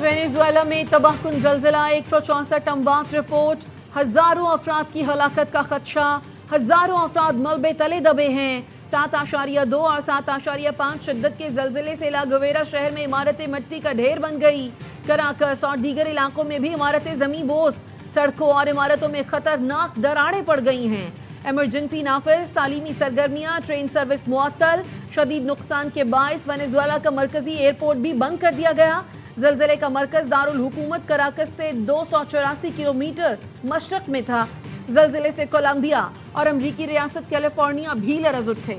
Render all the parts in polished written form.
Venezuela में तबाहकुन जलजिला, 164 अमवात report, हजारों अफराद की हलाकत का खदशा, हजारों अफराद मलबे तले दबे हैं। 7.2 और 7.5 शिद्दत के जलजिले से लागवेरा शहर में इमारतें मिट्टी का ढेर बन गई। कराकस और दीगर इलाकों में भी इमारतें जमीन बोस, सड़कों और इमारतों में खतरनाक दरारें पड़ गई हैं। इमरजेंसी नाफिज, तालीमी सरगर्मियां, ट्रेन सर्विस मुअत्तल। शदीद नुकसान के बायस वेनेजुएला का मरकजी एयरपोर्ट भी बंद कर दिया गया। जलजले का मरकज दारुल हुकूमत कराकस से 284 किलोमीटर मशरक में था। जलजिले से कोलंबिया और अमरीकी रियासत कैलिफोर्निया भी लरज उठे।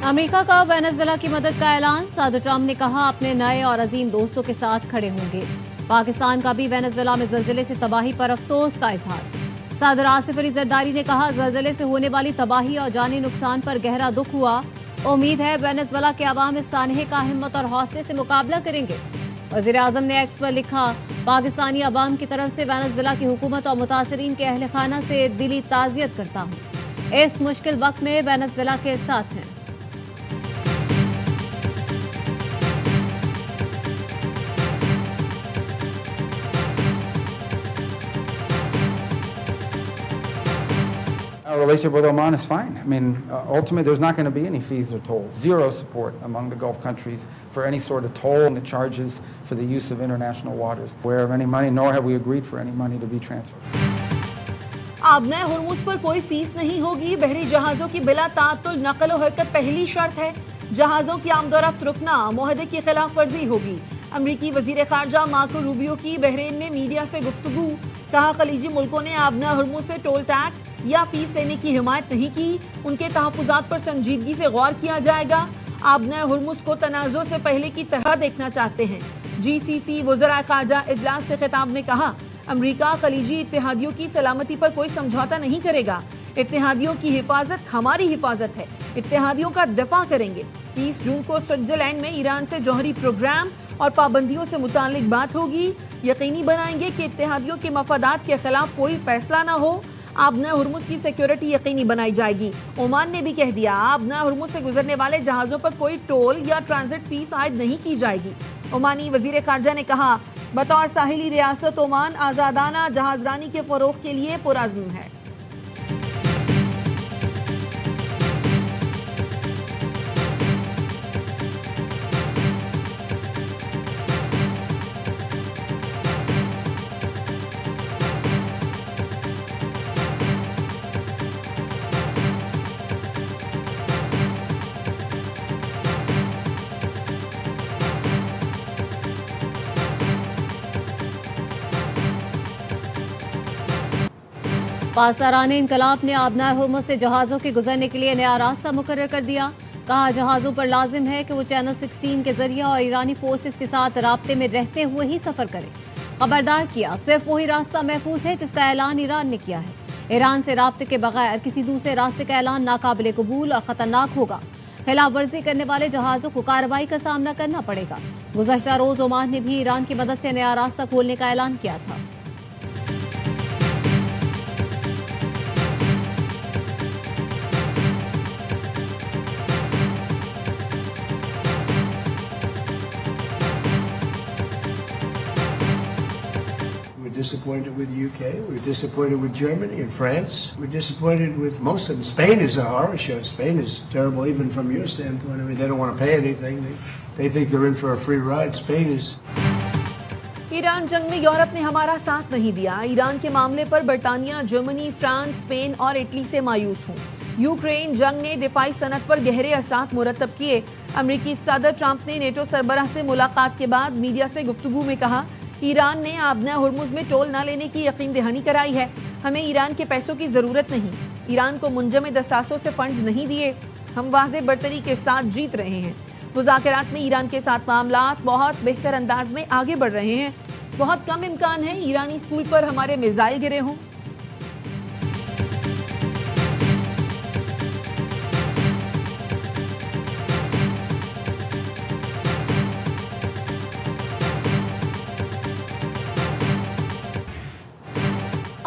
अमेरिका का वेनेजुएला की मदद का ऐलान। सदर ट्रंप ने कहा अपने नए और अजीम दोस्तों के साथ खड़े होंगे। पाकिस्तान का भी वेनेजुएला में जलजिले से तबाही पर अफसोस का इजहार। सदर आसिफ अली जरदारी ने कहा जलजिले से होने वाली तबाही और जानी नुकसान पर गहरा दुख हुआ। उम्मीद है वेनेजुएला के अवाम इस सानहे का हिम्मत और हौसले से मुकाबला करेंगे। वजीर आजम ने एक्स पर लिखा, पाकिस्तानी अवाम की तरफ से वेनेजुएला की हुकूमत और मुतासरीन के अहल खाना से दिली ताज़ियत करता हूँ। इस मुश्किल वक्त में वेनेजुएला के साथ हैं। Our relationship with Oman is fine. I mean, ultimately, there's not going to be any fees or tolls. Zero support among the Gulf countries for any sort of toll and the charges for the use of international waters. Aware of any money, nor have we agreed for any money to be transferred. आबना Hormuz पर कोई fees नहीं होगी। बहरी जहाजों की बिला ताअत्तुल नकल व हरकत पहली शर्त है। जहाजों की आमदोरफ्त रुकना मुआहदे की खिलाफ वर्जी होगी। अमरीकी वजीर खारजा मार्को रूबियो की बहरीन में मीडिया से गुफ्तगू। कहा, खलीजी मुल्कों ने आबना हुर्मुज़ से टोल टैक्स या फीस लेने की हिमायत नहीं की। उनके तहफ़्फ़ुज़ात पर संजीदगी से गौर किया जाएगा। आबना हुर्मुज़ को तनाज़ुर से पहले की तरह देखना चाहते हैं। GCC वज़राए खारजा इजलास से खिताब में कहा, अमरीका खलीजी इत्तेहादियों की सलामती पर कोई समझौता नहीं करेगा। इत्तेहादियों की हिफाजत हमारी हिफाजत है। इत्तेहादियों का दफा करेंगे। 30 जून को स्विट्जरलैंड में ईरान से जौहरी प्रोग्राम और पाबंदियों से मुतालिक बात होगी। यकीनी बनाएंगे कि इत्तेहादियों के मफादात के खिलाफ कोई फैसला न हो। आबना हुर्मुज़ की सिक्योरिटी यकीनी बनाई जाएगी। ओमान ने भी कह दिया, आबना हुर्मुज़ से गुजरने वाले जहाज़ों पर कोई टोल या ट्रांजिट फीस आयद नहीं की जाएगी। ओमानी वजीर खारजा ने कहा, बतौर साहिली रियासत ओमान आज़ादाना जहाजरानी के फरोग के लिए पुरअज़्म है। पासदारान इनकलाब ने आबना हुर्मुज़ से जहाज़ों के गुजरने के लिए नया रास्ता मुकर्रर कर दिया। कहा, जहाज़ों पर लाजिम है कि वो चैनल 16 के जरिए और ईरानी फोर्सेस के साथ राब्ते में रहते हुए ही सफर करें। खबरदार किया, सिर्फ वही रास्ता महफूज है जिसका ऐलान ईरान ने किया है। ईरान से राब्ते के बगैर किसी दूसरे रास्ते का ऐलान नाकाबिले कबूल और खतरनाक होगा। खिलाफ वर्जी करने वाले जहाज़ों को कार्रवाई का सामना करना पड़ेगा। गुज़श्ता रोज ओमान ने भी ईरान की मदद से नया रास्ता खोलने का ऐलान किया था। We're disappointed with the UK, we're disappointed with Germany and France, we're disappointed with most of them. Spain is a horror show. Spain is terrible even from your standpoint. I mean, they don't want to pay anything. They think they're in for a free ride. Spain is... Iran जंग में Europe ने हमारा साथ नहीं दिया। Iran के मामले पर बरतानिया, जर्मनी, फ्रांस, स्पेन और इटली से मायूस हूँ। यूक्रेन जंग ने दिफाई सनत पर गहरे असरात मुरतब किए। अमरीकी सदर ट्रंप ने नेटो सरबराह से मुलाकात के बाद मीडिया से गुफ्तगू में कहा, ईरान ने आबना हुर्मुज़ में टोल न लेने की यकीन दहानी कराई है। हमें ईरान के पैसों की ज़रूरत नहीं। ईरान को मुंजमद असासों से फंड्स नहीं दिए। हम वाज़ेह बरतरी के साथ जीत रहे हैं। मुज़ाकरात में ईरान के साथ मामलात बहुत बेहतर अंदाज में आगे बढ़ रहे हैं। बहुत कम इम्कान है ईरानी स्कूल पर हमारे मिसाइल गिरे हों।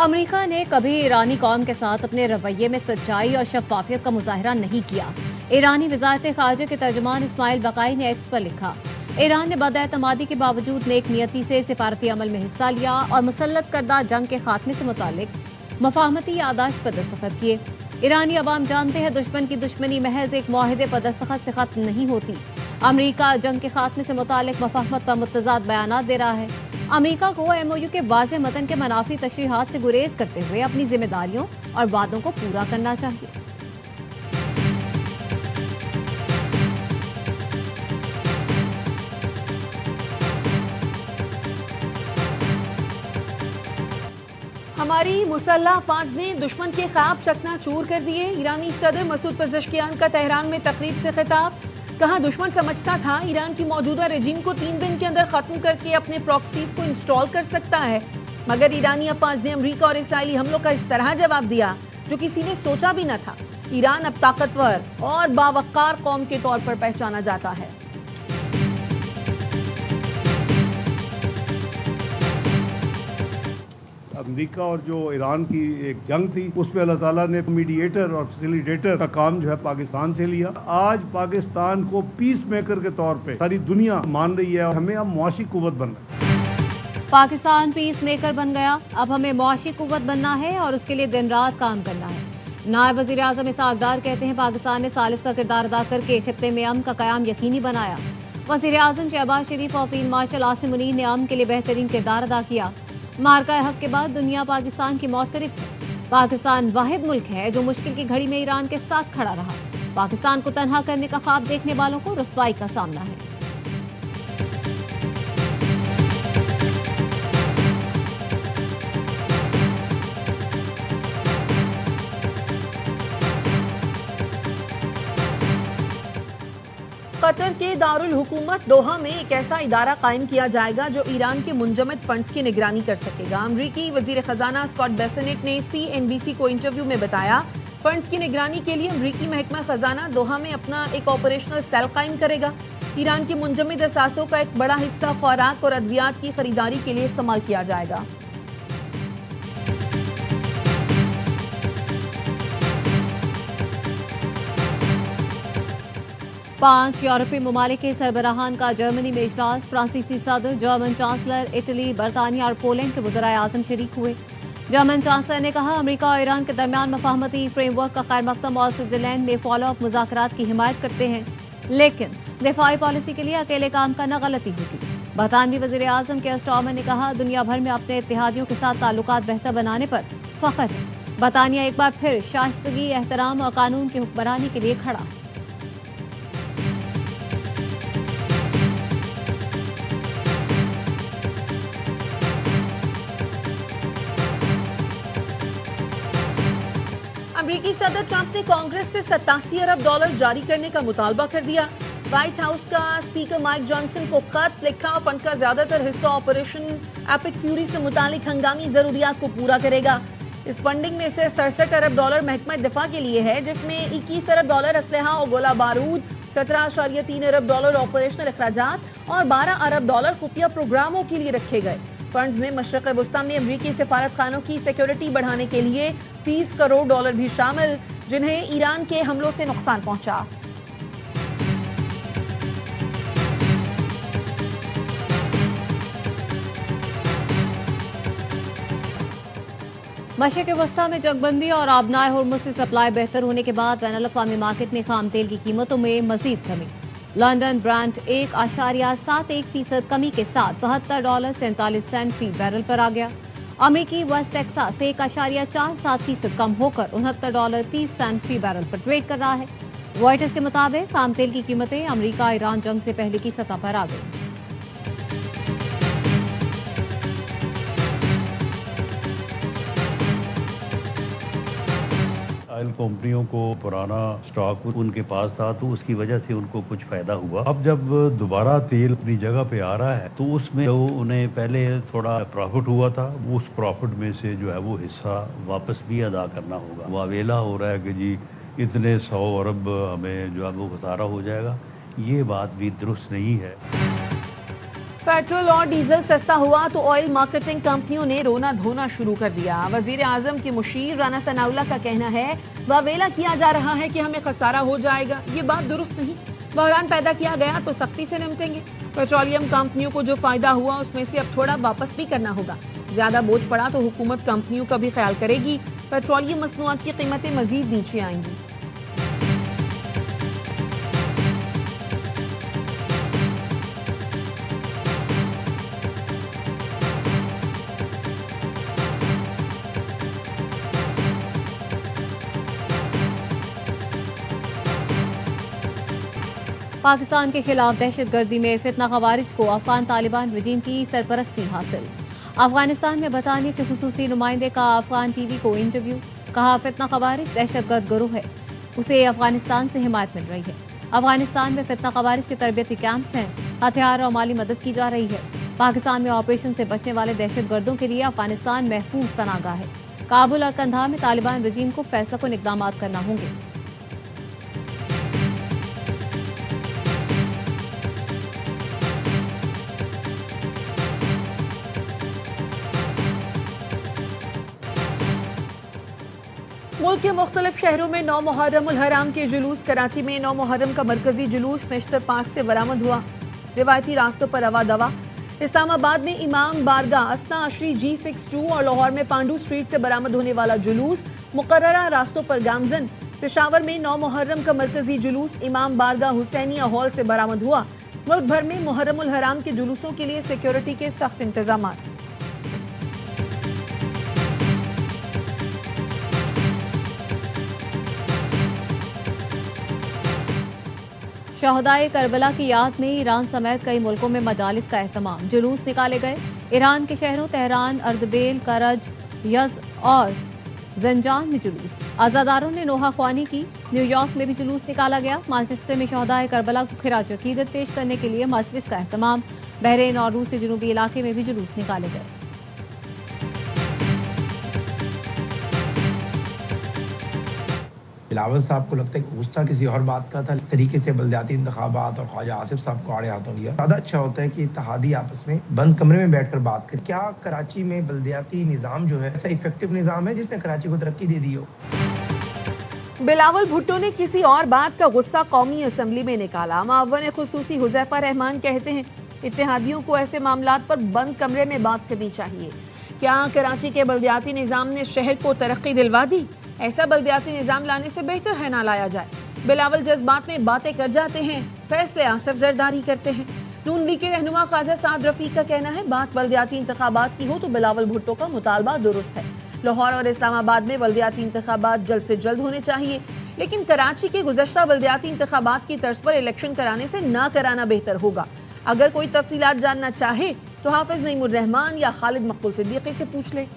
अमेरिका ने कभी ईरानी कौम के साथ अपने रवैये में सच्चाई और शफाफियत का मुजाहरा नहीं किया। ईरानी वजारत खारजा के तर्जुमान इस्माइल बकाई ने एक्स पर लिखा, ईरान ने बदएतमादी के बावजूद नेक नियति से सिफारती अमल में हिस्सा लिया और मुसल्लत करदा जंग के खात्मे से मुतालिक मफाहमती यादाश्त पर दस्तखत किए। ईरानी अवाम जानते हैं दुश्मन की दुश्मनी महज एक मुआहदे पर दस्तखत से खत्म नहीं होती। अमेरिका जंग के खात्मे से मुतालिक मफाहमत पर मुतज़ाद बयानात दे रहा है। अमेरिका को MOU के वाज़ेह मतन के मनाफी तशरीहात से गुरेज करते हुए अपनी जिम्मेदारियों और वादों को पूरा करना चाहिए। हमारी मुसल्लह फौज ने दुश्मन के ख्वाब चकनाचूर कर दिए। ईरानी सदर मसूद पेज़ेश्कियान का तेहरान में तकरीब से खिताब, कहा दुश्मन समझता था ईरान की मौजूदा रेजिम को 3 दिन के अंदर खत्म करके अपने प्रॉक्सीज को इंस्टॉल कर सकता है, मगर ईरानी अफवाज ने अमेरिका और इसराइली हमलों का इस तरह जवाब दिया जो किसी ने सोचा भी न था। ईरान अब ताकतवर और बावकार कौम के तौर पर पहचाना जाता है। अमेरिका और जो ईरान की एक जंग थी उसमें अल्लाह ताला ने मीडिएटर और फैसिलिटेटर का काम जो है पाकिस्तान से लिया। आज पाकिस्तान को पीस मेकर के तौर पे सारी दुनिया मान रही है। हमें अब मुआशी कुव्वत बनना है। पाकिस्तान पीस मेकर बन गया, अब हमें मुआशी कुव्वत बनना है और उसके लिए दिन रात काम करना है। नायब वज़ीर आज़म इसहाक डार कहते हैं पाकिस्तान ने सालिस का किरदार अदा करके खित्ते में अमन का क़याम यकीनी बनाया। वज़ीर आज़म शहबाज शरीफ और फील्ड मार्शल आसिम मुनीर ने अमन के लिए बेहतरीन किरदार अदा किया। मार्का हक के बाद दुनिया पाकिस्तान की मौतरिफ है। पाकिस्तान वाहिद मुल्क है जो मुश्किल की घड़ी में ईरान के साथ खड़ा रहा। पाकिस्तान को तनहा करने का ख्वाब देखने वालों को रुसवाई का सामना है। कतर के दारुल हुकूमत दोहा में एक ऐसा इदारा कायम किया जाएगा जो ईरान के मुंजमद फंड्स की निगरानी कर सकेगा। अमरीकी वजीर खजाना स्कॉट बेसेनेट ने CNBC को इंटरव्यू में बताया, फंड्स की निगरानी के लिए अमरीकी महकमा खजाना दोहा में अपना एक ऑपरेशनल सेल कायम करेगा। ईरान के मुंजमद असासों का एक बड़ा हिस्सा खुराक और अद्वियात की खरीदारी के लिए इस्तेमाल किया जाएगा। 5 यूरोपीय ममालिक के सरबराहान का जर्मनी में इजलास। फ्रांसीसी सदर, जर्मन चांसलर, इटली, बरतानिया और पोलैंड के वज़राए आज़म शरीक हुए। जर्मन चांसलर ने कहा अमेरिका और ईरान के दरमियान मफाहमती फ्रेमवर्क का खैर मकदम और स्विट्जरलैंड में फॉलोअप मुज़ाकरात की हिमायत करते हैं, लेकिन दिफाई पॉलिसी के लिए अकेले काम करना गलती होगी। बरतानवी वज़ीर आज़म के स्टार्मर ने कहा दुनिया भर में अपने इत्तेहादियों के साथ ताल्लुकात बेहतर बनाने पर फख्र है। बरतानिया एक बार फिर शाइस्तगी, एहतराम और कानून की हुक्मरानी के लिए खड़ा है। अमेरिकी सदर ट्रंप ने कांग्रेस से $87 अरब जारी करने का मुतालबा कर दिया। व्हाइट हाउस का स्पीकर माइक जॉनसन को खत लिखा, फंड का ज्यादातर हिस्सा ऑपरेशन एपिक फ्यूरी से मुतालिक हंगामी जरूरियात को पूरा करेगा। इस फंडिंग में से $67 अरब महकमा दिफा के लिए है, जिसमें $21 अरब असलहा और गोला बारूद, $17.3 अरब ऑपरेशनल अखराजात और $12 अरब खुफिया प्रोग्रामों के लिए रखे गए। फंड्स में मशरक़ वस्ता में अमरीकी सिफारत खानों की सिक्योरिटी बढ़ाने के लिए $30 करोड़ भी शामिल, जिन्हें ईरान के हमलों से नुकसान पहुंचा। मशरक़ वस्ता में जंगबंदी और आबनाए हुर्मुज़ से सप्लाई बेहतर होने के बाद बैनुल अक़वामी मार्केट में खाम तेल की कीमतों में मजीद कमी। लंदन ब्रांड 1.71% कमी के साथ $72.47 फी बैरल पर आ गया। अमेरिकी वेस्ट टेक्सास 1.47% कम होकर $69.30 फी बैरल पर ट्रेड कर रहा है। रॉयटर्स के मुताबिक खाम तेल की कीमतें अमेरिका ईरान जंग से पहले की सतह पर आ गई। ऑयल कंपनियों को पुराना स्टॉक उनके पास था तो उसकी वजह से उनको कुछ फायदा हुआ। अब जब दोबारा तेल अपनी जगह पे आ रहा है तो उसमें जो उन्हें पहले थोड़ा प्रॉफिट हुआ था उस प्रॉफिट में से जो है वो हिस्सा वापस भी अदा करना होगा। वावेला हो रहा है कि जी इतने 100 अरब हमें जो है वो खसारा हो जाएगा, ये बात भी दुरुस्त नहीं है। पेट्रोल और डीजल सस्ता हुआ तो ऑयल मार्केटिंग कंपनियों ने रोना धोना शुरू कर दिया। वजीर आजम के मुशीर राना सनाउल्लाह का कहना है वावेला किया जा रहा है कि हमें खसारा हो जाएगा। ये बात दुरुस्त नहीं। बहरान पैदा किया गया तो सख्ती से निपटेंगे। पेट्रोलियम कंपनियों को जो फायदा हुआ उसमें से अब थोड़ा वापस भी करना होगा। ज्यादा बोझ पड़ा तो हुकूमत कंपनियों का भी ख्याल करेगी। पेट्रोलियम मसनूआत की कीमतें मजीद नीचे आएंगी। पाकिस्तान के खिलाफ दहशतगर्दी में फितना खवारिज को अफगान तालिबान रजीम की सरपरस्ती हासिल। अफगानिस्तान में बरतानिया के खुसूसी नुमाइंदे का अफगान टीवी को इंटरव्यू। कहा फितना खवारिज दहशतगर्द गिरोह है, उसे अफगानिस्तान से हिमायत मिल रही है। अफगानिस्तान में फितना खवारिज के तरबियती कैंप्स हैं, हथियार और माली मदद की जा रही है। पाकिस्तान में ऑपरेशन से बचने वाले दहशतगर्दों के लिए अफगानिस्तान महफूज पनाहगाह है। काबुल और कंधार में तालिबान रजीम को फैसलाकुन इकदाम करना होंगे। मुल्क के मुख्तलिफ शहरों में 9 मुहर्रम उल हराम के जुलूस। कराची में 9 मुहर्रम का मरकजी जुलूस नेशनल पार्क से बरामद हुआ। रिवायती रास्तों पर रवा दवा। इस्लामाबाद में इमाम बारगाह अस्ना अशरी G62 और लाहौर में पांडू स्ट्रीट से बरामद होने वाला जुलूस मुकर्ररा रास्तों पर गामजन। पेशावर में 9 मुहर्रम का मरकजी जुलूस इमाम बारगाह हुसैनिया हॉल से बरामद हुआ। मुल्क भर में मुहर्रम उल हराम के जुलूसों के लिए सिक्योरिटी के सख्त इंतजाम। शहदाए करबला की याद में ईरान समेत कई मुल्कों में मजालिस का एहतमाम। जुलूस निकाले गए। ईरान के शहरों तेहरान, अर्दबिल, करज, यज़्द और जंजान में जुलूस। आज़ादारों ने नोहा ख्वानी की। न्यूयॉर्क में भी जुलूस निकाला गया। मैनचेस्टर में शहदाए करबला को खिराज अकीदत पेश करने के लिए मजलिस का एहतमाम। बहरीन और रूस के जनूबी इलाके में भी जुलूस निकाले गए। बिलावल साहब को लगता है कि गुस्सा किसी और बात का था। इस तरीके से बल्दियाती इंतखाबात और ख्वाजा आसिफ साहब को आड़े हाथों लिया। ज़्यादा अच्छा होता है कि इत्तेहादी आपस में बंद कमरे में बैठकर बात करें। क्या कराची में बल्दियाती निज़ाम जो है ऐसा इफेक्टिव निज़ाम है जिसने कराची को तरक्की दे दी हो? बिलावल भुट्टो ने किसी और बात का गुस्सा कौमी असम्बली में निकाला। मुअव्विन खुसूसी हुज़ैफा रहमान कहते हैं इत्तेहादियों को ऐसे मामलात पर बंद कमरे में बात करनी चाहिए। क्या कराची के बल्दियाती निज़ाम ने शहर को तरक्की दिलवा दी? ऐसा बल्दियाती निज़ाम लाने से बेहतर है ना लाया जाए। बिलावल जज्बात में बातें कर जाते हैं, फैसले आसिफ जरदारी करते हैं। नून लीग के रहनुमा ख्वाजा साद रफीक का कहना है बात बल्दियाती इंतखाबात की हो तो बिलावल भुट्टो का मुतालबा दुरुस्त है। लाहौर और इस्लामाबाद में बल्दियाती इंतखाबात जल्द से जल्द होने चाहिए, लेकिन कराची के गुज़श्ता बल्दियाती इंतखाबात की तर्ज पर इलेक्शन कराने से ना कराना बेहतर होगा। अगर कोई तफसीलात जानना चाहे तो हाफिज नईमुर रहमान या खालिद मकबूल सिद्दीकी से पूछ ले।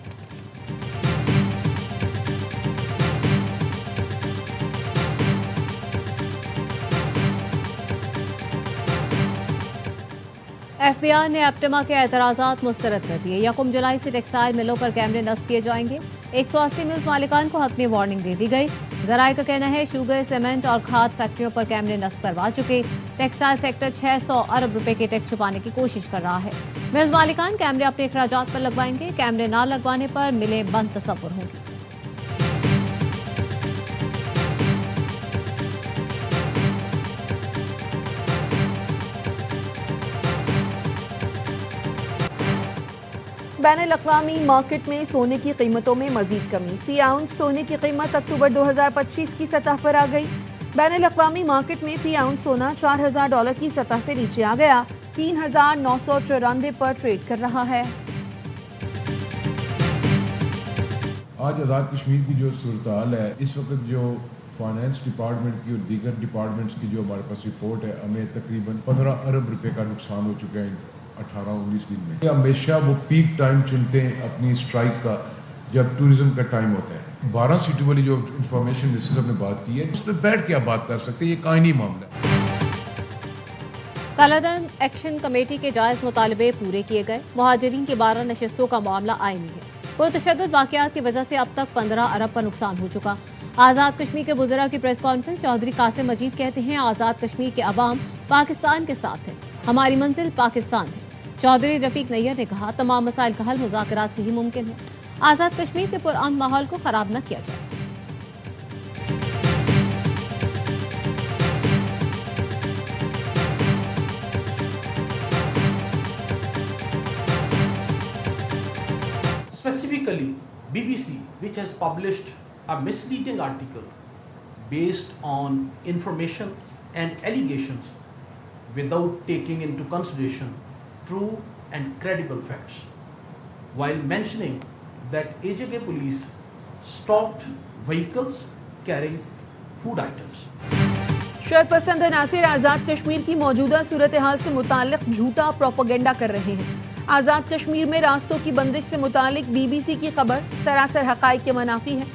FBI ने एप्टेमा के एतराज़ात मुस्तरद कर दिए। 1 जुलाई से टेक्सटाइल मिलों पर कैमरे नस्ब किए जाएंगे। 180 मिल्स मालिकान को हतमी वार्निंग दे दी गई। ज़राए का कहना है शुगर, सीमेंट और खाद फैक्ट्रियों पर कैमरे नस्ब करवा चुके। टेक्सटाइल सेक्टर 600 अरब रुपए के टैक्स छुपाने की कोशिश कर रहा है। मिल्स मालिकान कैमरे अपने अखराजात पर लगवाएंगे। कैमरे ना लगवाने पर मिलें बंद तसव्वुर होंगी। बैनुल-अक़वामी मार्केट में सोने की कीमतों में मजीद कमी। फी आउंस सोने की कीमत अक्टूबर 2025 की सतह पर आ गई। बैनुल-अक़वामी मार्केट में फी आउंस सोना $4000 की सतह से नीचे आ गया। 3994 पर ट्रेड कर रहा है। आज आज़ाद कश्मीर की जो सूरत हाल है, इस वक्त जो फाइनेंस डिपार्टमेंट की और दीगर डिपार्टमेंट्स की जो हमारे पास रिपोर्ट है, हमें तकरीबन 15 अरब रुपए का नुकसान हो चुका है 18-19 दिन में। हमेशा वो पीक टाइम चुनते हैं अपनी स्ट्राइक का जब टूरिज्म का टाइम होता है। 12 सीटों वाली जो इंफॉर्मेशन मिनिस्टर ने बात की है उस पर बैठ के आप बात कर सकते हैं, ये कायनी मामला है। कालाधन एक्शन कमेटी के जायज मुतालबे पूरे किए गए। मुहाजिरीन की 12 नशस्तों का मामला आईनी है। पुरतशद्दुद वाक़यात की वजह से अब तक 15 अरब का नुकसान हो चुका। आज़ाद कश्मीर के वज़रा की प्रेस कॉन्फ्रेंस। चौधरी कासिम मजीद कहते हैं आज़ाद कश्मीर के अवाम पाकिस्तान के साथ है, हमारी मंजिल पाकिस्तान है। चौधरी रफीक नैयर ने कहा, तमाम मसाइल का हल मुज़ाकरात से ही मुमकिन है। आज़ाद कश्मीर के पुरअमन माहौल को खराब न किया जाए। Specifically, BBC, which has published a misleading article based on information and allegations without taking into consideration true and credible facts, while mentioning that AJK police stopped vehicles carrying food items. शरपसंद Nasir Azad Kashmir की मौजूदा सूरत हाल से मुताल्लिक झूठा propaganda कर रहे हैं। आज़ाद कश्मीर में रास्तों की बंदिश से मुतालिक BBC की खबर सरासर हक़ाइक़ के मुनाफी है।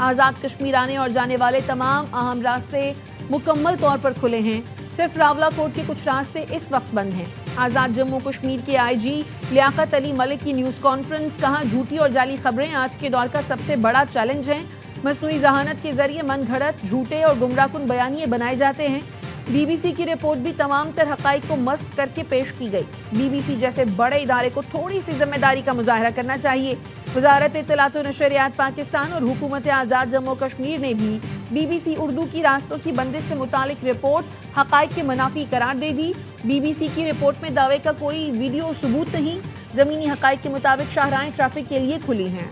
आज़ाद कश्मीर आने और जाने वाले तमाम अहम रास्ते मुकम्मल तौर पर खुले हैं। सिर्फ रावलाकोट के कुछ रास्ते इस वक्त बंद हैं। आज़ाद जम्मू कश्मीर के IG लियाकत अली मलिक की न्यूज़ कॉन्फ्रेंस, कहा झूठी और जाली खबरें आज के दौर का सबसे बड़ा चैलेंज हैं। मसनूई जहानत के जरिए मन घड़त, झूठे और गुमराहकुन बयानिए बनाए जाते हैं। BBC की रिपोर्ट भी तमाम तर हक़ाइक़ को मस्क करके पेश की गई। BBC जैसे बड़े इदारे को थोड़ी सी जिम्मेदारी का मुजाहरा करना चाहिए। वज़ारत इत्तलात व नशरियात पाकिस्तान और हुकूमत आज़ाद जम्मू कश्मीर ने भी BBC उर्दू की रास्तों की बंदिश से मुतालिक रिपोर्ट हक़ाइक़ के मुनाफी करार दे दी। BBC की रिपोर्ट में दावे का कोई वीडियो सबूत नहीं। ज़मीनी हक़ाइक़ के मुताबिक शाहराहें ट्रैफिक के लिए खुली हैं।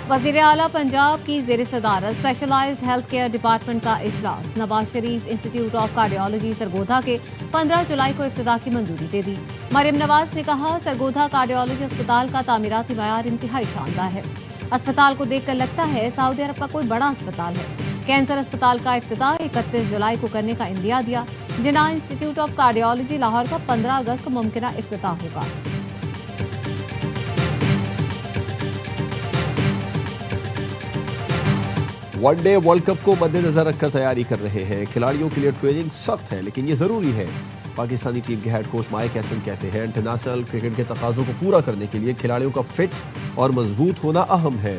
वज़ीर आला पंजाब की ज़ेर सदारत स्पेशलाइज्ड हेल्थ केयर डिपार्टमेंट का इजलास। Nawaz Sharif institute of cardiology Sargodha के 15 जुलाई को इफ्तिताह की मंजूरी दे दी। मरियम नवाज ने कहा, सरगोधा कार्डियोलॉजी अस्पताल का तामीराती मयार इंतहाई शानदार है। अस्पताल को देखकर लगता है सऊदी अरब का कोई बड़ा अस्पताल है। कैंसर अस्पताल का इफ्तिताह 31 जुलाई को करने का इंदिया दिया। जिन्ना इंस्टीट्यूट ऑफ कार्डियोलॉजी लाहौर का 15 अगस्त को मुमकिन इफ्तिताह होगा। वनडे वर्ल्ड कप को मद्देनजर रखकर तैयारी कर रहे हैं। खिलाड़ियों के लिए ट्रेनिंग सख्त है, लेकिन ये जरूरी है। पाकिस्तानी टीम के हेड कोच माइक हैसन कहते हैं, इंटरनेशनल क्रिकेट के तकाजों को पूरा करने के लिए खिलाड़ियों का फिट और मजबूत होना अहम है।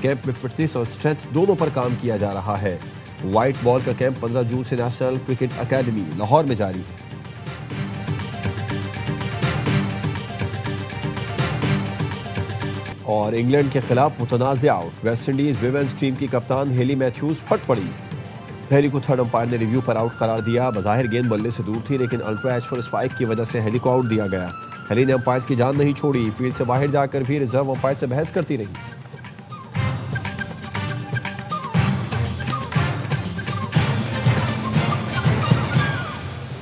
कैंप में फिटनेस और स्ट्रेंथ दोनों पर काम किया जा रहा है। व्हाइट बॉल का कैंप 15 जून से नेशनल क्रिकेट अकेडमी लाहौर में जारी है। और इंग्लैंड के खिलाफ मुतनाज़िया out. West Indies women's team की कप्तान हेली मैथ्यूज फट पड़ी। हेली को थर्ड अंपायर ने रिव्यू पर आउट करार दिया। बज़ाहिर गेंद बल्ले से दूर थी, लेकिन अल्ट्रा एच और स्पाइक की वजह से हेली को आउट दिया गया। हेली ने अंपायर की जान नहीं छोड़ी, फील्ड से बाहर जाकर भी रिजर्व अंपायर से बहस करती रही।